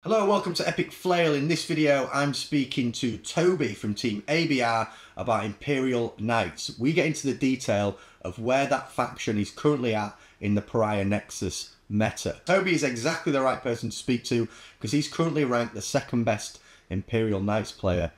Hello, welcome to Epic Flail. In this video, I'm speaking to Toby from Team A.B.R about Imperial Knights. We get into the detail of where that faction is currently at in the Pariah Nexus meta. Toby is exactly the right person to speak to because he's currently ranked the second best Imperial Knights player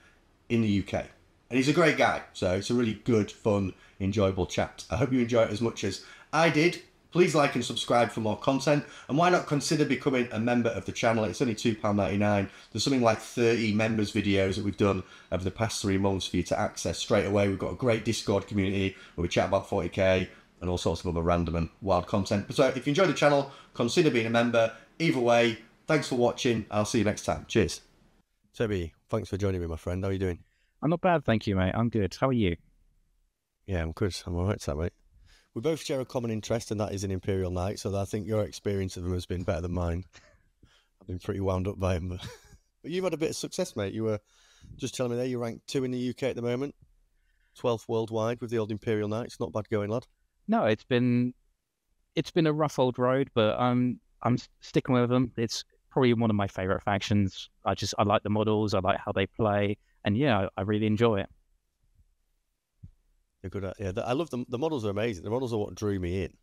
in the UK. And he's a great guy, so it's a really good, fun, enjoyable chat. I hope you enjoy it as much as I did. Please like and subscribe for more content, and why not consider becoming a member of the channel? It's only £2.99. There's something like 30 members videos that we've done over the past 3 months for you to access straight away. We've got a great Discord community where we chat about 40k and all sorts of other random and wild content. So if you enjoy the channel, consider being a member. Either way, thanks for watching. I'll see you next time. Cheers. Toby, thanks for joining me, my friend. How are you doing? I'm not bad, thank you, mate. I'm good. How are you? Yeah, I'm good. I'm all right, mate. We both share a common interest, and that is in Imperial Knights, so I think your experience of them has been better than mine. I've been pretty wound up by them. But you've had a bit of success, mate. You were just telling me there you're ranked 2 in the UK at the moment, 12th worldwide with the old Imperial Knights. Not bad going, lad. No, it's been a rough old road, but I'm sticking with them. It's probably one of my favourite factions. I like the models, I like how they play, and yeah, I really enjoy it. They're good at, yeah. I love them. The models are amazing. The models are what drew me in.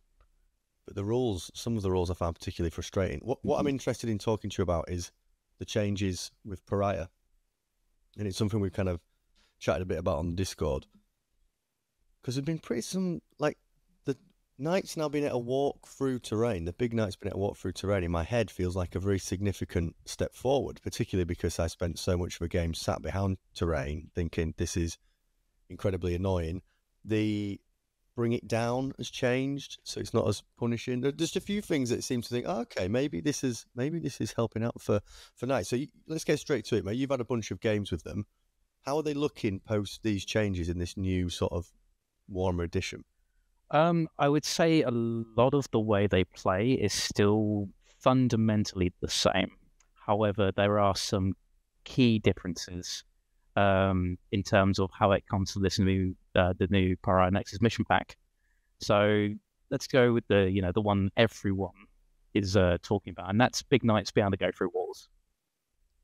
But the rules, some of the rules I found particularly frustrating. What I'm interested in talking to you about is the changes with Pariah. And it's something we've kind of chatted a bit about on Discord. Because there's been like, the Knights now being able to walk through terrain, the big Knights being able to walk through terrain, in my head feels like a very significant step forward, particularly because I spent so much of a game sat behind terrain thinking this is incredibly annoying. The bring it down has changed, so it's not as punishing. There's just a few things that seem to think, oh, okay, maybe this is helping out for Knights. So let's get straight to it, mate. You've had a bunch of games with them. How are they looking post these changes in this new sort of warmer edition? I would say a lot of the way they play is still fundamentally the same. However, there are some key differences in terms of how it comes to the new Pariah Nexus mission pack. So let's go with the one everyone is talking about, and that's big Knights being able to go through walls.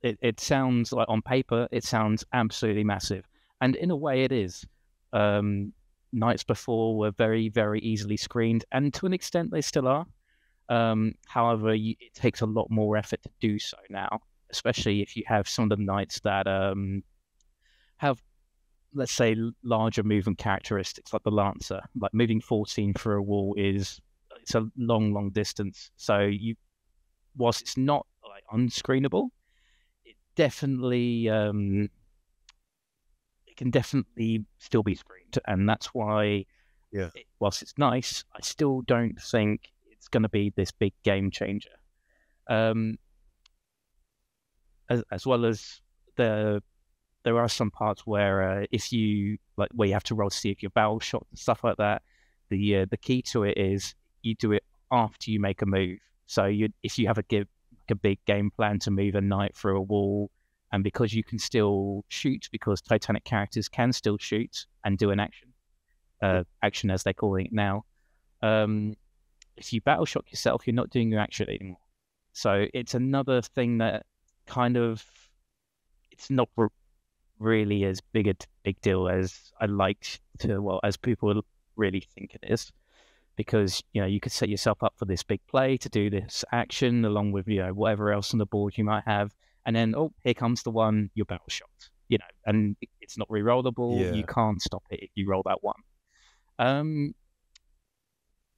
It sounds like on paper it sounds absolutely massive, and in a way it is. Knights before were very, very easily screened, and to an extent they still are. However, it takes a lot more effort to do so now, especially if you have some of the Knights that have, let's say, larger movement characteristics, like the Lancer. Like moving 14 through a wall it's a long distance. So whilst it's not like unscreenable, it definitely it can definitely still be screened, and that's why. Yeah. Whilst it's nice, I still don't think it's going to be this big game changer. As well as there are some parts where if you where you have to roll to see if you're barrel shot and stuff like that. The key to it is you do it after you make a move. So if you have a big game plan to move a knight through a wall, and because you can still shoot, because Titanic characters can still shoot and do an action as they're calling it now. If you battle shock yourself, you're not doing your action anymore. So it's another thing that kind of it's not really as big deal as I like to, as people really think it is, because you could set yourself up for this big play to do this action along with whatever else on the board you might have, and then here comes the one you're battle shocked, and it's not re-rollable. Yeah. You can't stop it if you roll that one.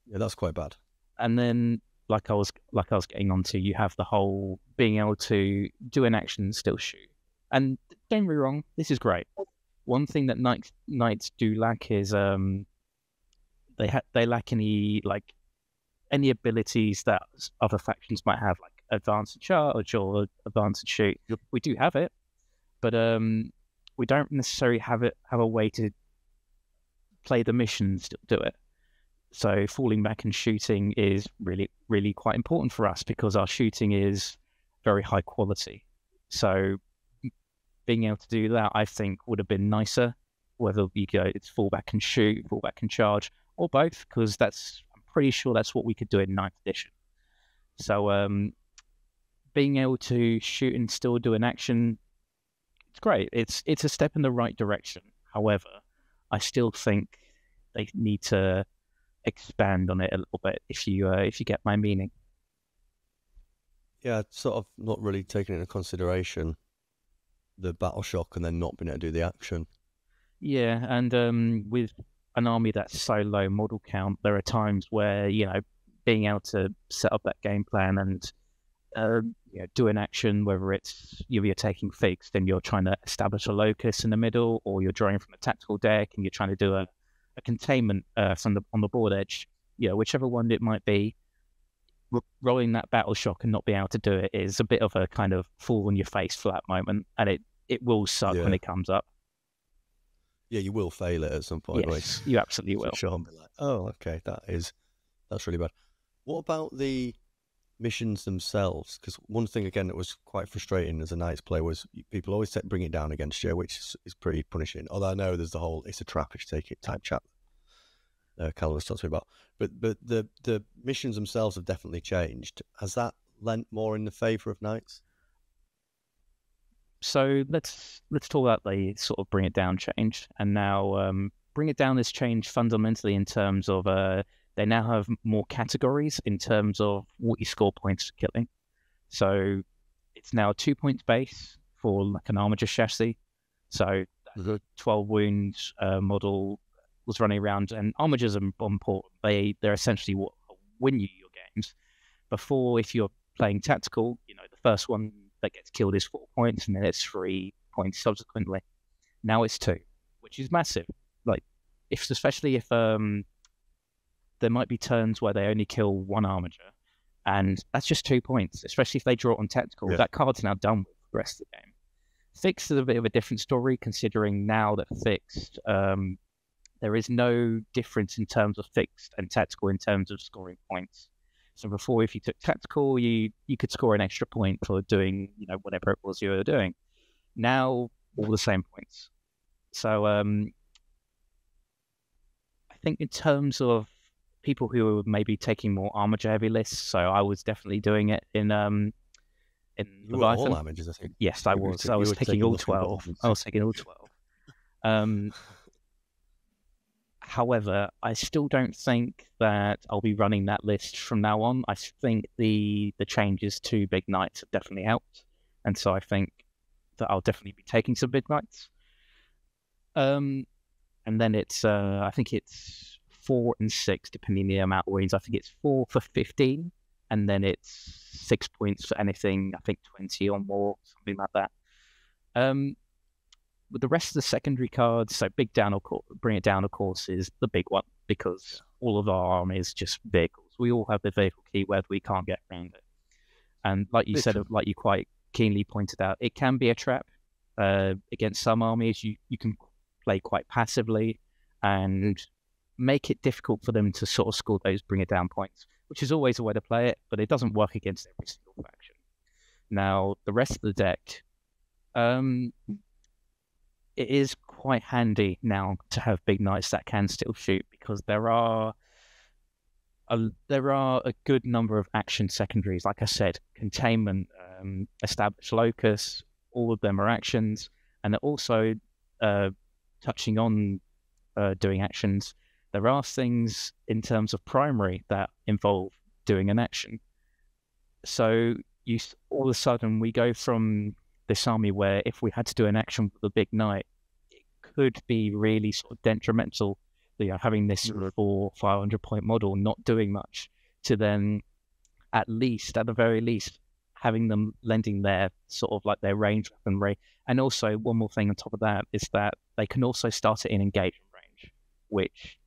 Yeah, that's quite bad. And then like I was getting onto, you have the whole being able to do an action and still shoot. And don't get me wrong, this is great. One thing that Knights do lack is they lack any abilities that other factions might have, like advanced charge or advanced shoot. Yep. We do have it, but we don't necessarily have a way to play the missions to do it. So falling back and shooting is really, really quite important for us because our shooting is very high quality. So being able to do that, I think, would have been nicer, whether it's fall back and shoot, fall back and charge, or both, because I'm pretty sure that's what we could do in 9th edition. So being able to shoot and still do an action, it's great. It's a step in the right direction. However, I still think they need to expand on it a little bit. If you get my meaning. Yeah, sort of not really taking into consideration the battle shock and then not being able to do the action. Yeah, and with an army that's so low model count, there are times where being able to set up that game plan and do an action, whether it's you're taking fixed and you're trying to establish a locus in the middle, or you're drawing from a tactical deck and you're trying to do a containment on the board edge. Whichever one it might be, rolling that battle shock and not being able to do it is a bit of a kind of fall on your face flat moment, and it will suck when it comes up. Yeah, you will fail it at some point. Yes, you absolutely will. Sure, and be like, oh, okay, that's really bad. What about the missions themselves? Because one thing again that was quite frustrating as a Knights player was people always bring it down against you, which is pretty punishing. Although I know there's the whole "it's a trap if you take it" type chat. Callum was talking about, but the missions themselves have definitely changed. Has that lent more in the favour of Knights? So let's talk about the sort of bring it down change. And now bring it down has changed fundamentally in terms of they now have more categories in terms of what you score points for killing. So it's now 2 points base for like an armature chassis. So 12 wounds model was running around, and armatures are important. They're essentially what win you your games. Before, if you're playing tactical, the first one that gets killed is 4 points, and then it's 3 points subsequently. Now it's 2, which is massive. Like, especially if there might be turns where they only kill one armature, and that's just 2 points. Especially if they draw it on tactical, that card's now done with the rest of the game. Fixed is a bit of a different story, considering now that fixed, there is no difference in terms of fixed and tactical in terms of scoring points. So before, if you took tactical, you could score an extra point for doing, whatever it was you were doing. Now, all the same points. So I think in terms of people who are maybe taking more armature heavy lists, so I was definitely doing it in Leviathan. All armatures, I think. Yes, I was. I was taking all 12. I was taking all 12. However, I still don't think that I'll be running that list from now on. I think the changes to Big Knights have definitely helped, and so I think that I'll definitely be taking some Big Knights. And then it's I think it's 4 and 6 depending on the amount of wins. I think it's 4 for 15, and then it's 6 points for anything. I think 20 or more, something like that. With the rest of the secondary cards, so bring it down, of course, is the big one, because all of our army is just vehicles. We all have the vehicle keyword, we can't get around it. And like you said, like you quite keenly pointed out, it can be a trap. Against some armies, you can play quite passively and make it difficult for them to sort of score those bring it down points, which is always a way to play it, but it doesn't work against every single faction. Now, the rest of the deck, it is quite handy now to have Big Knights that can still shoot, because there are a good number of action secondaries. Like I said, containment, establish locus, all of them are actions, and they're also touching on doing actions. There are things in terms of primary that involve doing an action. So all of a sudden we go from this army where if we had to do an action with the Big Knight, it could be really sort of detrimental, having this 400-500 point model not doing much, to then at the very least, having them lending their sort of like their range weaponry. And also one more thing on top of that is that they can also start it in engagement range, which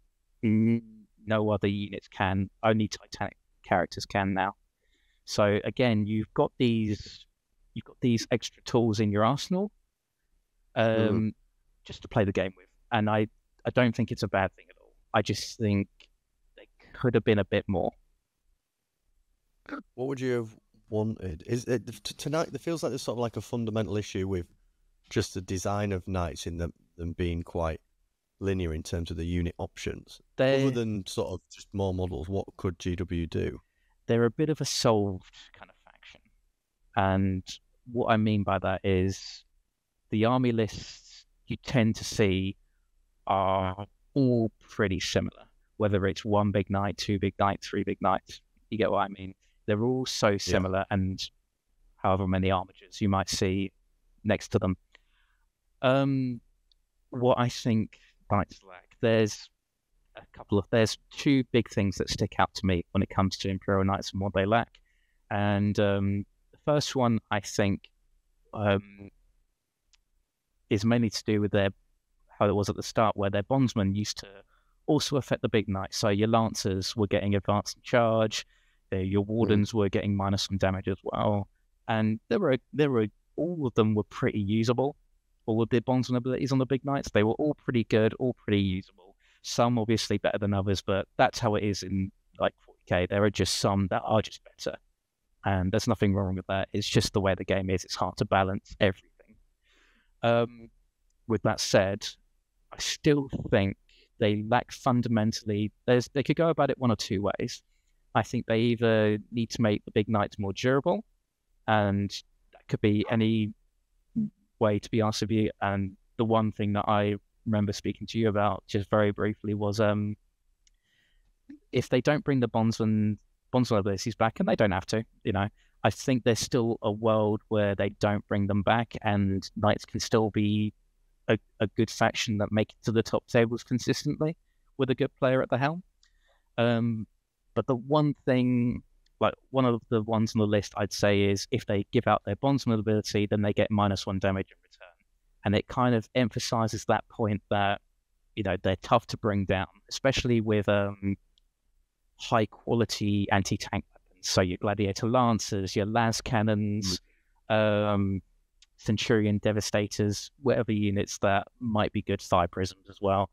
no other units can, only Titanic characters can now. So again, you've got these extra tools in your arsenal just to play the game with. And I don't think it's a bad thing at all. I just think they could have been a bit more. What would you have wanted? Is it tonight? It feels like there's sort of like a fundamental issue with just the design of Knights in them being quite linear in terms of the unit options. Other than sort of just more models, what could GW do? They're a bit of a solved kind of faction. And what I mean by that is the army lists you tend to see are all pretty similar, whether it's one big knight, two big knights, three big knights. You get what I mean? They're all so Yeah. similar, and however many armigers you might see next to them. What I think knights lack, there's two big things that stick out to me when it comes to Imperial Knights and what they lack. And the first one, I think, is mainly to do with how it was at the start, where their bondsmen used to also affect the big knights. So your lancers were getting advanced in charge, your wardens were getting -1 damage as well, and there were all of them were pretty usable. All of the bondsman abilities on the big knights, they were all pretty good, all pretty usable. Some obviously better than others, but that's how it is in like 40k. There are just some that are just better, and there's nothing wrong with that. It's just the way the game is. It's hard to balance everything. With that said, I still think they lack fundamentally. They could go about it one or two ways. I think they either need to make the big knights more durable, and that could be any way, to be honest with you. And the one thing that I remember speaking to you about just very briefly was if they don't bring the bondsman abilities back, and they don't have to, I think there's still a world where they don't bring them back, and knights can still be a good faction that make it to the top tables consistently with a good player at the helm. But the one thing, like one of the ones on the list, I'd say is if they give out their bondsman ability, then they get -1 damage in return. And it kind of emphasizes that point that, they're tough to bring down, especially with high quality anti-tank weapons. So your gladiator lancers, your las cannons, Centurion Devastators, whatever units that might be good thigh prisms as well.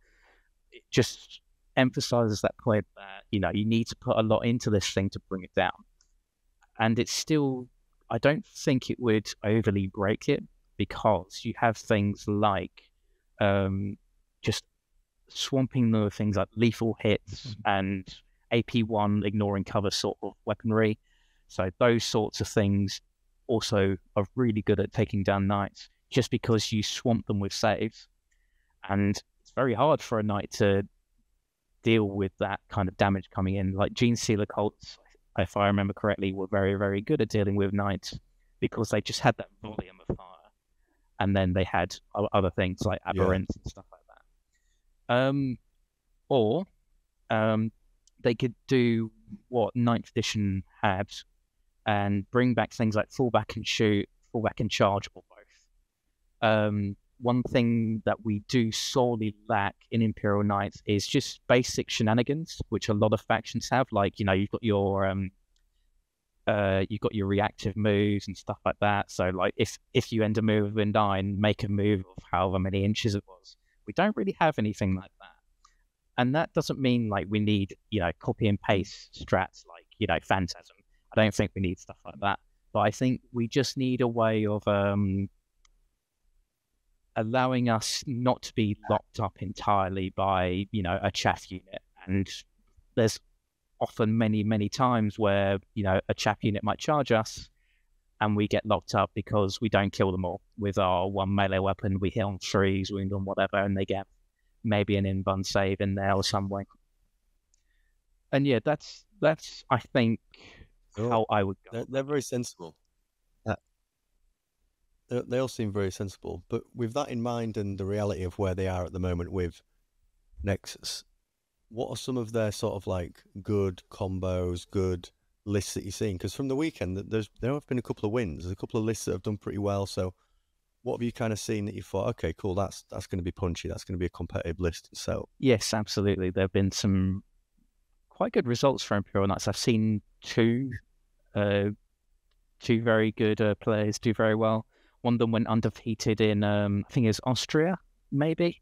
It just emphasizes that point that, you need to put a lot into this thing to bring it down. And it's still, I don't think it would overly break it, because you have things like just swamping the things like lethal hits and AP1 ignoring cover sort of weaponry. So those sorts of things also are really good at taking down knights, just because you swamp them with saves. And it's very hard for a knight to deal with that kind of damage coming in. Like Gene Sealer Colts, if I remember correctly, were very, very good at dealing with knights, because they just had that volume of fire. And then they had other things like aberrants and stuff like that. Or they could do what 9th edition had, and bring back things like fallback and shoot, fallback and charge, or both. One thing that we do sorely lack in Imperial Knights is just basic shenanigans, which a lot of factions have. Like, you've got your reactive moves and stuff like that. So, like, if you end a move with 9, make a move of however many inches it was. We don't really have anything like that. And that doesn't mean like we need, copy and paste strats like, Phantasm. I don't think we need stuff like that. But I think we just need a way of allowing us not to be locked up entirely by, a chaff unit. And there's often many, many times where, a chaff unit might charge us and we get locked up because we don't kill them all with our one melee weapon. We hit on 3s, wound on whatever, and they get maybe an in-bun save in there or some way. And yeah, that's I think how I would go. They're very sensible. They all seem very sensible. But with that in mind and the reality of where they are at the moment with Nexus, what are some of their sort of like good combos, good lists that you're seeing? Because from the weekend, there have been a couple of wins. There's a couple of lists that have done pretty well. So what have you kind of seen that you thought, okay, cool, that's going to be punchy, that's going to be a competitive list? So yes, absolutely. There have been some quite good results for Imperial Knights. I've seen two very good players do very well. One of them went undefeated in, I think it was Austria, maybe.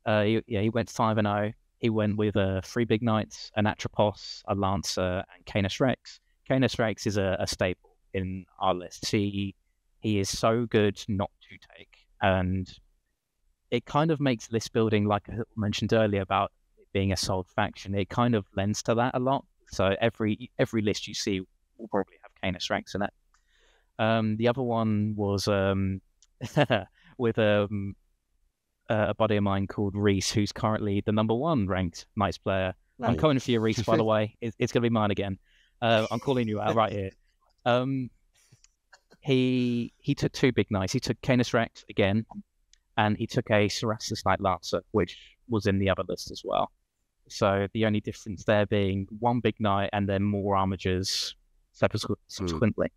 He went 5-0. He went with 3 big knights, an Atropos, a Lancer, and Canis Rex. Canis Rex is a staple in our list. He is so good not to take, and it kind of makes list building, like I mentioned earlier about it being a sold faction, it kind of lends to that a lot. So every list you see will probably have Canis Rex in it. The other one was with a buddy of mine called Reese, who's currently the #1 ranked Knights player. I'm coming for you, Reese, by the way. It's going to be mine again. I'm calling you out right here. He took 2 big knights. He took Canis Rex again, and he took a Cerastus Knight Lancer, which was in the other list as well. So the only difference there being 1 big knight and then more armigers subsequently.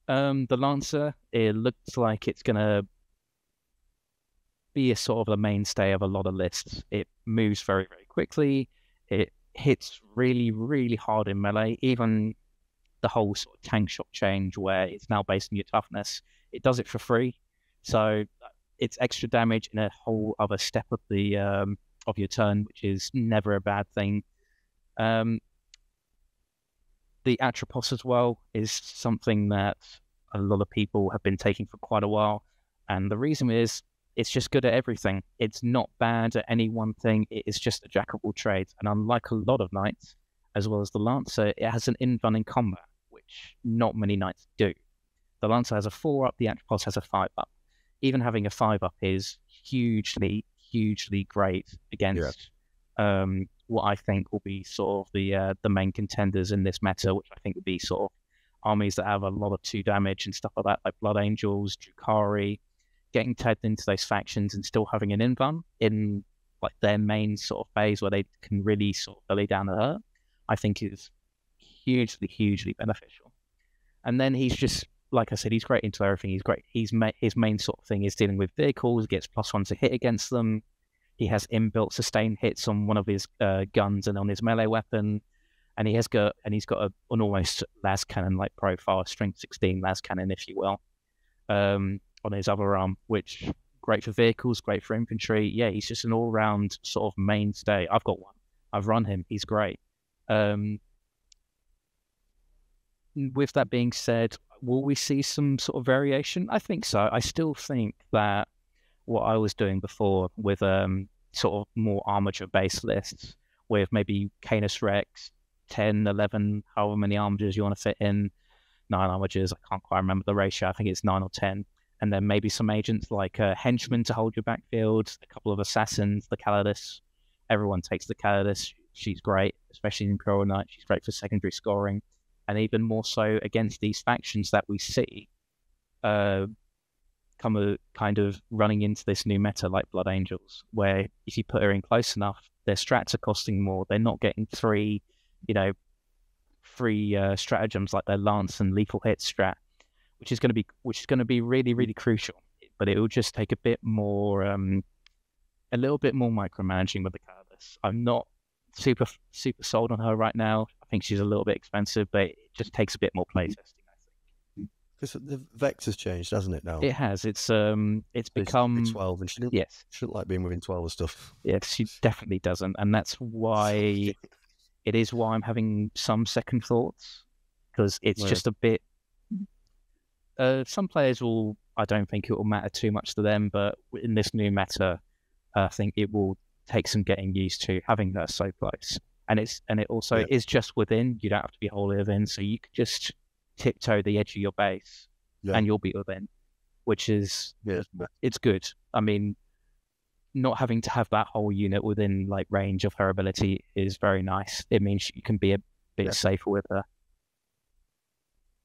The Lancer, it looks like it's going to be a sort of a mainstay of a lot of lists. It moves very, very quickly. It hits really, really hard in melee. Even the whole sort of tank shot change where it's now based on your toughness, it does it for free. So it's extra damage in a whole other step of the of your turn, which is never a bad thing. The Atropos as well is something that a lot of people have been taking for quite a while, and the reason is it's just good at everything. It's not bad at any one thing. It is just a jack of all trades, and unlike a lot of knights, as well as the Lancer, it has an in-run in combat, which not many knights do. The Lancer has a 4-up, the Atropos has a 5-up. Even having a 5-up is hugely, hugely great against what I think will be sort of the main contenders in this meta, which I think would be sort of armies that have a lot of 2 damage and stuff like that, like Blood Angels, Drukhari, getting tagged into those factions and still having an in-run in like their main sort of phase where they can really sort of belly down the hurt, I think is hugely, hugely beneficial. And then he's just, like I said, he's great into everything. He's great. His main sort of thing is dealing with vehicles, gets +1 to hit against them. He has inbuilt sustained hits on one of his guns and on his melee weapon. And he's got an almost las cannon like profile, strength 16 las cannon, if you will, on his other arm, which great for vehicles, great for infantry. Yeah, he's just an all-round sort of mainstay. I've got one. I've run him. He's great. With that being said, will we see some sort of variation? I think so. I still think that what I was doing before with sort of more armature-based lists, with maybe Canis Rex, 10, 11, however many armatures you want to fit in, 9 armatures, I can't quite remember the ratio, I think it's 9 or 10, and then maybe some agents like henchmen to hold your backfield, a couple of assassins, the Calidus. Everyone takes the Calidus. She's great, especially in Imperial Knights. She's great for secondary scoring, and even more so against these factions that we see kind of running into this new meta like Blood Angels, where if you put her in close enough, their strats are costing more. They're not getting three stratagems like their Lance and Lethal Hit strat, which is going to be really, really crucial. But it will just take a little bit more micromanaging with the Calidus. I'm not super sold on her right now. I think she's a little bit expensive, but it just takes a bit more playtesting, I think. Because the Vex has changed, hasn't it? Now it has. It's become 12, and she doesn't like being within 12 of stuff. Yes, she definitely doesn't, and that's why it is why I'm having some second thoughts, because it's just a bit. Some players will. I don't think it will matter too much to them, but in this new meta, I think it will take some getting used to having her so close. And it also is just within. You don't have to be wholly within, so you could just tiptoe the edge of your base, and you'll be within, which is it's good. I mean, not having to have that whole unit within like range of her ability is very nice. It means you can be a bit safer with her.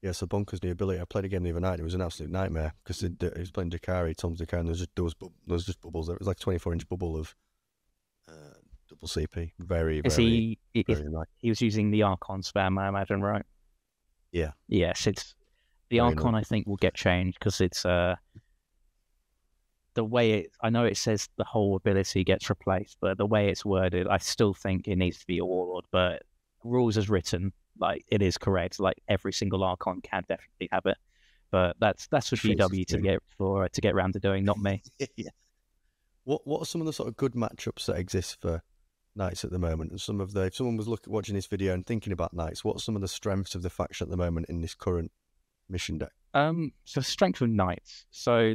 Yeah, so Bonker's new ability. I played again the other night. It was an absolute nightmare because he was playing Drukhari, Tom's Drukhari, and there was just bubbles. It was like a 24-inch bubble of double CP. Very nice. He was using the Archon spam, I imagine, right? Yeah. Yes, it's the Archon. I think will get changed because it's the way it. I know it says the whole ability gets replaced, but the way it's worded, I still think it needs to be a Warlord. But rules as written, like it is correct. Like every single Archon can definitely have it, but that's for GW to get around to doing, not me. Yeah. What are some of the sort of good matchups that exist for Knights at the moment? And if someone was watching this video and thinking about Knights, what are some of the strengths of the faction at the moment in this current mission deck? So strength of Knights. So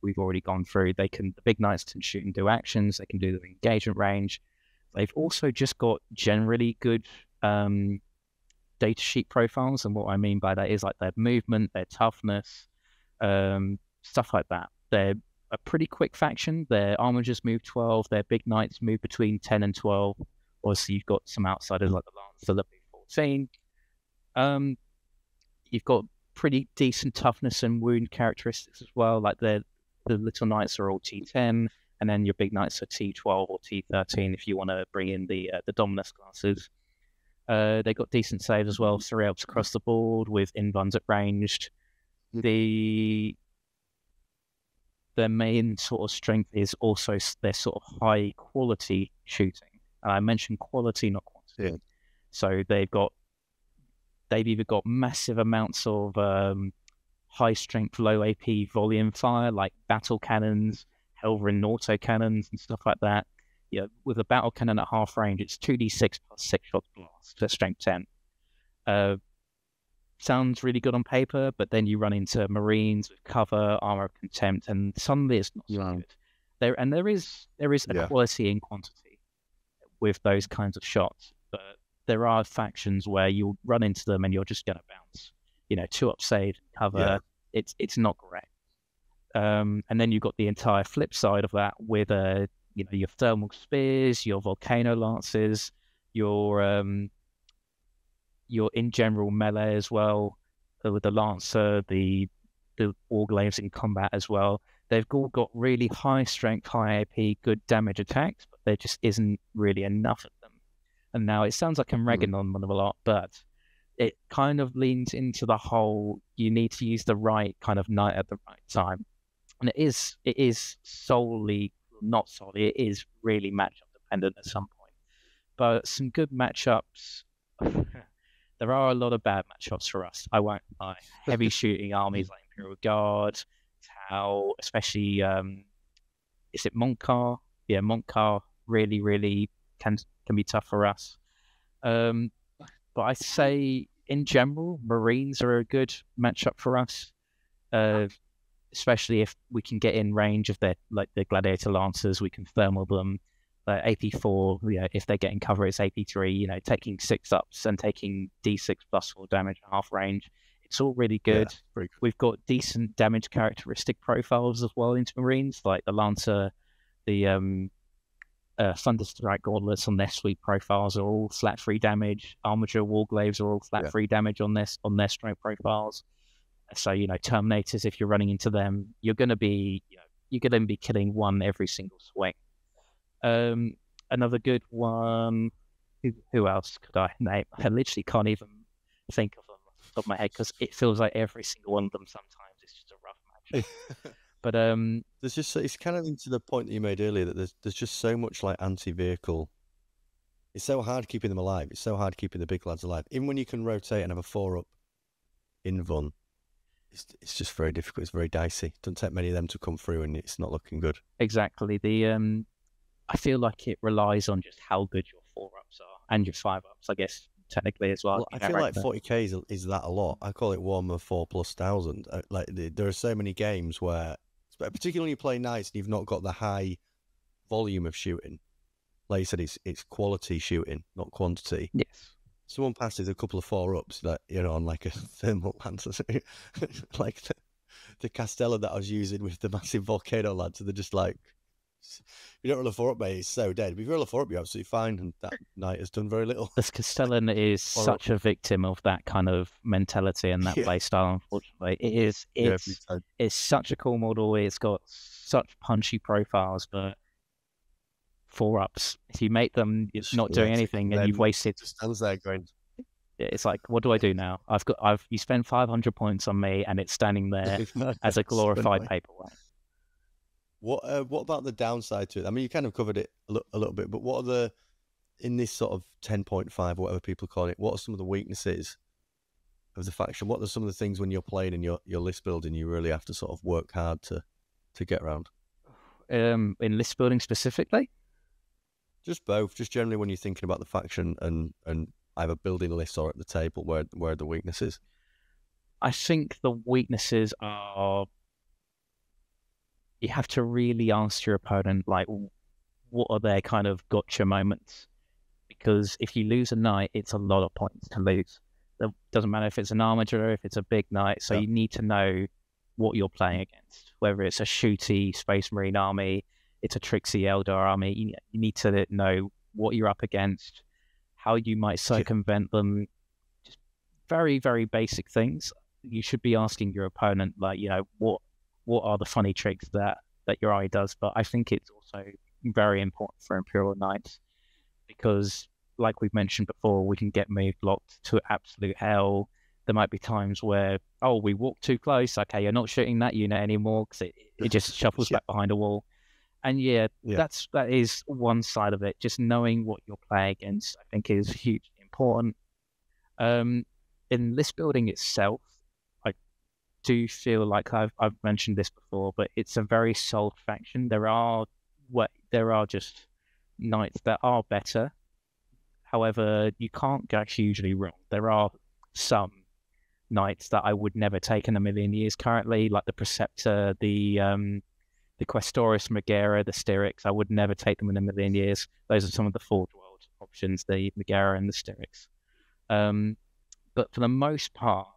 we've already gone through. The big Knights can shoot and do actions. They can do the engagement range. They've also just got generally good datasheet profiles, and what I mean by that is like their movement, their toughness, stuff like that. They're a pretty quick faction. Their armigers move 12, their big knights move between 10 and 12. Obviously, you've got some outsiders like the Lancer that move 14. You've got pretty decent toughness and wound characteristics as well. Like the little knights are all T10, and then your big knights are T12 or T13 if you want to bring in the Dominus classes. They got decent saves as well, 3 ups across the board with invuns at ranged. Their main sort of strength is also their sort of high quality shooting. And I mentioned quality, not quantity. Yeah. So they've either got massive amounts of high strength, low AP volume fire, like battle cannons, Helverin auto cannons, and stuff like that. Yeah, with a battle cannon at half range, it's 2d6 plus 6 shots blast at strength 10. Sounds really good on paper, but then you run into Marines with cover, armor of contempt, and suddenly it's not so good. There is equality in quantity with those kinds of shots, but there are factions where you'll run into them and you're just going to bounce. 2 up save, cover. Yeah. It's not great. And then you've got the entire flip side of that with your thermal spears, your volcano lances, your in general melee as well, with the lancer, the warglaives in combat as well. They've all got really high strength, high AP, good damage attacks, but there just isn't really enough of them. And now it sounds like I'm ragging on them a lot, but it kind of leans into the whole, you need to use the right kind of knight at the right time. And it is solely, not solely, it is really matchup dependent at some point. But some good matchups. There are a lot of bad matchups for us. I won't lie. Heavy shooting armies like Imperial Guard, Tau, especially, is it Montcar? Yeah, Montcar really, really can be tough for us. But I say, in general, Marines are a good matchup for us, especially if we can get in range of the Gladiator Lancers, we can thermal them. AP4, if they're getting cover, it's AP3, taking 6 ups and taking D6 plus 4 damage at half range. It's all really good. Yeah, we've got decent damage characteristic profiles as well into Marines, like the Lancer, the Thunderstrike Gauntlets on their sweep profiles are all flat 3 damage. Armature Warglaives are all flat 3 damage on their strength profiles. So, Terminators, if you're running into them, you're going to be killing one every single swing. Another good one. Who else could I name? I literally can't even think of them off the top of my head because it feels like every single one of them sometimes is just a rough match. But there's just, it's kind of into the point that you made earlier that there's just so much like anti-vehicle. It's so hard keeping them alive. It's so hard keeping the big lads alive. Even when you can rotate and have a 4-up invuln, it's just very difficult. It's very dicey. It doesn't take many of them to come through, and it's not looking good. Exactly. I feel like it relies on just how good your 4-ups are and your 5-ups, I guess, technically as well. I feel like 40k is that a lot. I call it Warhammer 4,000+. There are so many games where, particularly when you play Knights and you've not got the high volume of shooting. Like you said, it's quality shooting, not quantity. Yes. Someone passes a couple of 4-ups that, on like a thermal lancer, like the Castella that I was using with the massive volcano lads, they're just like, you don't roll a 4-up, mate, it's so dead. But if you roll a 4-up, you're absolutely fine, and that knight has done very little. This Castellan is such a victim of that kind of mentality and that playstyle, unfortunately. It's such a cool model. It's got such punchy profiles, but 4-ups, if you make them, it's not doing anything, and you've wasted. Just stands there going. It's like, what do I do now? You spend 500 points on me, and it's standing there as a glorified paperweight. What about the downside to it? I mean, you kind of covered it a little bit, but what are in this sort of 10.5, whatever people call it, what are some of the weaknesses of the faction? What are some of the things when you're playing and your list building you really have to sort of work hard to get around? In list building specifically? Just both. Just generally when you're thinking about the faction and either building a list or at the table, where are the weaknesses? I think the weaknesses are, you have to really ask your opponent, like, what are their kind of gotcha moments? Because if you lose a knight, it's a lot of points to lose. It doesn't matter if it's an armature or if it's a big knight. So you need to know what you're playing against, whether it's a shooty Space Marine army, it's a tricksy Eldar army. You need to know what you're up against, how you might circumvent them. Just very, very basic things. You should be asking your opponent, like, what are the funny tricks that your army does. But I think it's also very important for Imperial Knights because, like we've mentioned before, we can get move blocked to absolute hell. There might be times where, we walk too close. Okay, you're not shooting that unit anymore because it just shuffles back behind a wall. And that is one side of it. Just knowing what you're playing against, I think, is hugely important. In list building itself, I do feel like I've mentioned this before, but it's a very sold faction. There are just knights that are better. However, you can't go hugely wrong. There are some knights that I would never take in a million years currently, like the Preceptor, the Questoris Megara, the Styrics. I would never take them in a million years. Those are some of the Forge World options, the Megara and the Styrics. But for the most part,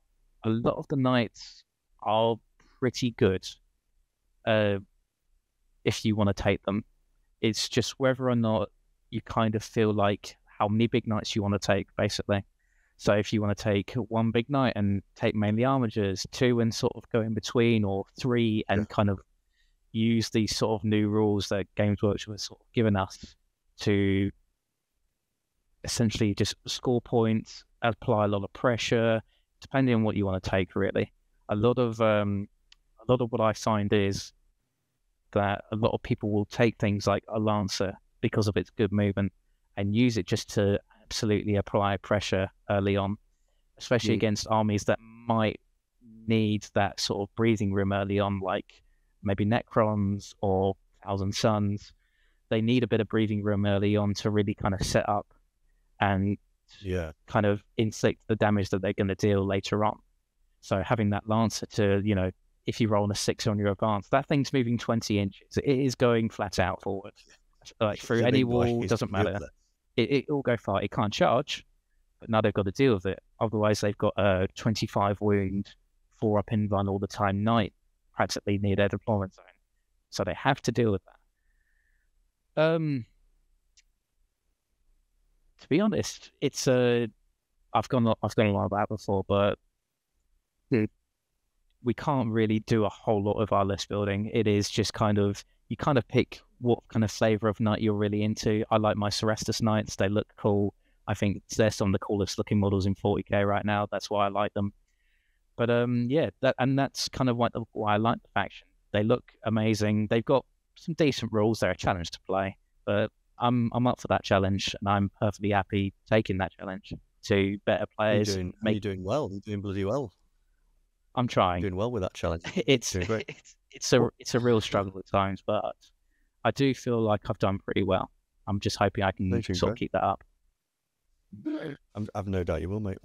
a lot of the knights are pretty good if you want to take them. It's just whether or not you kind of feel like how many big knights you want to take, basically. So if you want to take one big knight and take mainly armigers, two and sort of go in between, or three and kind of use these sort of new rules that Games Workshop has sort of given us to essentially just score points, apply a lot of pressure, depending on what you want to take, really. A lot of what I find is that a lot of people will take things like a Lancer because of its good movement and use it just to absolutely apply pressure early on, especially against armies that might need that sort of breathing room early on, like maybe Necrons or Thousand Suns. They need a bit of breathing room early on to really kind of set up and kind of inflict the damage that they're going to deal later on. So having that Lancer to, if you roll a 6 on your advance, that thing's moving 20 inches. It is going flat out forward. Like through any wall, doesn't matter. It will go far. It can't charge, but now they've got to deal with it. Otherwise, they've got a 25 wound, 4-up invuln all the time knight practically near their deployment zone. So they have to deal with that. To be honest, it's I've gone a lot about before, but we can't really do a whole lot of our list building. It is just you kind of pick what kind of flavor of knight you're really into. I like my Cerestus knights. They look cool. I think they're some of the coolest looking models in 40k right now. That's why I like them. But that's kind of why I like the faction. They look amazing. They've got some decent rules. They're a challenge to play, but I'm up for that challenge, and I'm perfectly happy taking that challenge to better players. You're doing well. You're doing bloody well. I'm trying. You're doing well with that challenge. It's a real struggle at times, but I do feel like I've done pretty well. I'm just hoping I can sort of keep that up. I've no doubt you will, mate.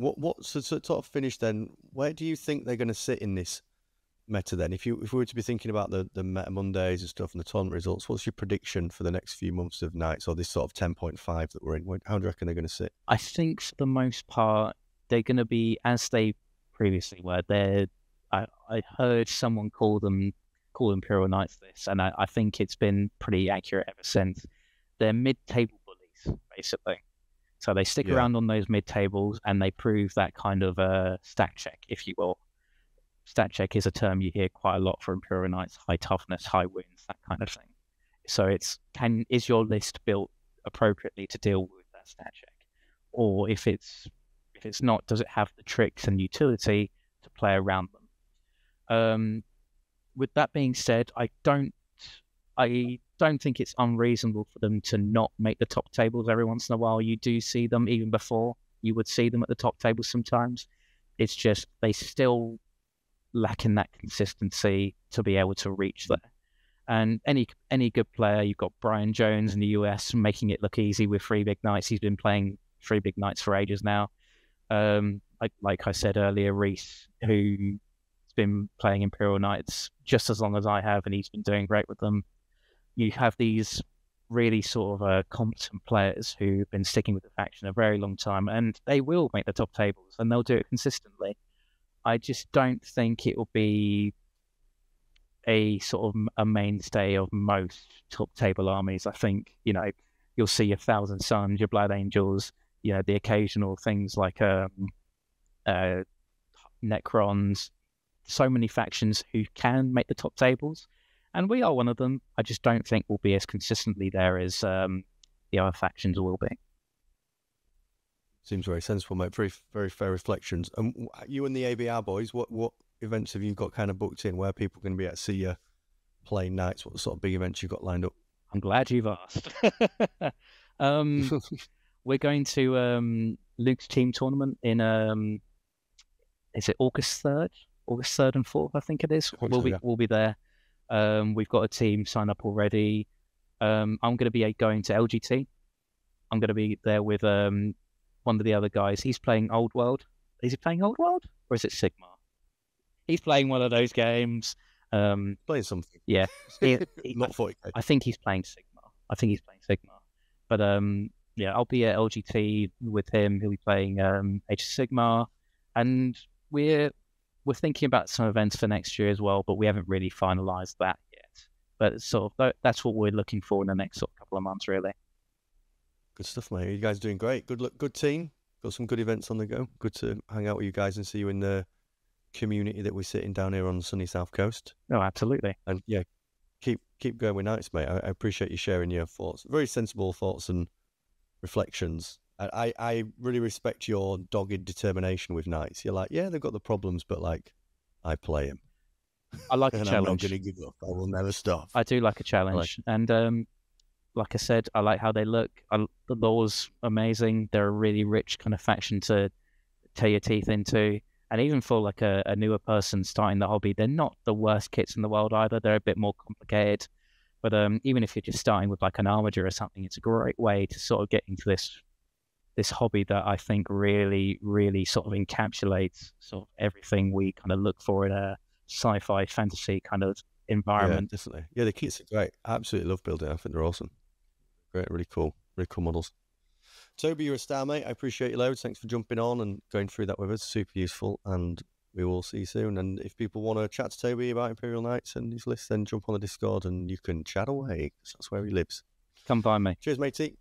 So sort of finish then? Where do you think they're going to sit in this meta then? If we were to be thinking about the meta Mondays and stuff and the tournament results, what's your prediction for the next few months of Knights, or this sort of 10.5 that we're in? How do you reckon they're going to sit? I think for the most part they're going to be as they previously were. I heard someone call Imperial Knights this, and I think it's been pretty accurate ever since. They're mid-table bullies, basically. So they stick around on those mid-tables, and they prove that kind of stat check, if you will. Stat check is a term you hear quite a lot for Imperial Knights: high toughness, high wins, that kind of thing. So is your list built appropriately to deal with that stat check, or if it's not, does it have the tricks and utility to play around them? With that being said, I don't think it's unreasonable for them to not make the top tables every once in a while. You do see them even before. You would see them at the top tables sometimes. It's just they still lack in that consistency to be able to reach there. And any good player, you've got Brian Jones in the US making it look easy with 3 big knights. He's been playing 3 big knights for ages now. Like I said earlier, Reese, who's been playing Imperial Knights just as long as I have, and he's been doing great with them. You have these really sort of competent players who've been sticking with the faction a very long time, and they will make the top tables, and they'll do it consistently. I just don't think it will be a sort of a mainstay of most top table armies. I think, you'll see your Thousand Suns, your Blood Angels, the occasional things like Necrons, so many factions who can make the top tables, and we are one of them. I just don't think we'll be as consistently there as the other factions will be. Seems very sensible, mate. Very, very fair reflections. And you and the A.B.R. boys, what events have you got kind of booked in? Where people can be able to see you playing Knights? What sort of big events you got lined up? I'm glad you've asked. We're going to Luke's team tournament in is it August 3rd? August 3rd and 4th, I think it is. We'll be there. We've got a team signed up already. I'm going to be going to LGT. I'm going to be there with one of the other guys. He's playing Old World. Is he playing Old World or is it Sigma? He's playing one of those games. Playing something. Yeah. Not 40k. I think he's playing Sigma. But yeah, I'll be at LGT with him. He'll be playing Age of Sigmar, and we're thinking about some events for next year as well, but we haven't really finalised that yet. But sort of that's what we're looking for in the next sort of couple of months, really. Good stuff, mate. You guys doing great. Good luck, good team. Got some good events on the go. Good to hang out with you guys and see you in the community that we're sitting down here on the sunny south coast. Oh, absolutely. And yeah, keep going with Knights, mate. I appreciate you sharing your thoughts. Very sensible thoughts and reflections. I really respect your dogged determination with Knights. You're like, yeah, they've got the problems, but like, I play them. I like a and challenge. I'm not going to give up. I will never stop. I do like a challenge. And like I said, I like how they look. The lore's amazing. They're a really rich kind of faction to tear your teeth into. And even for like a newer person starting the hobby, they're not the worst kits in the world either. They're a bit more complicated. But even if you're just starting with like an Armiger or something, it's a great way to sort of get into this hobby that I think really, really sort of encapsulates sort of everything we kind of look for in a sci-fi fantasy kind of environment. Yeah, definitely. Yeah, the kits are great. I absolutely love building. I think they're awesome. Great, really cool models. Toby, you're a star, mate. I appreciate you loads. Thanks for jumping on and going through that with us. Super useful, and we will see you soon. And if people want to chat to Toby about Imperial Knights and his list, then jump on the Discord and you can chat away, because that's where he lives. Come find me. Cheers, matey.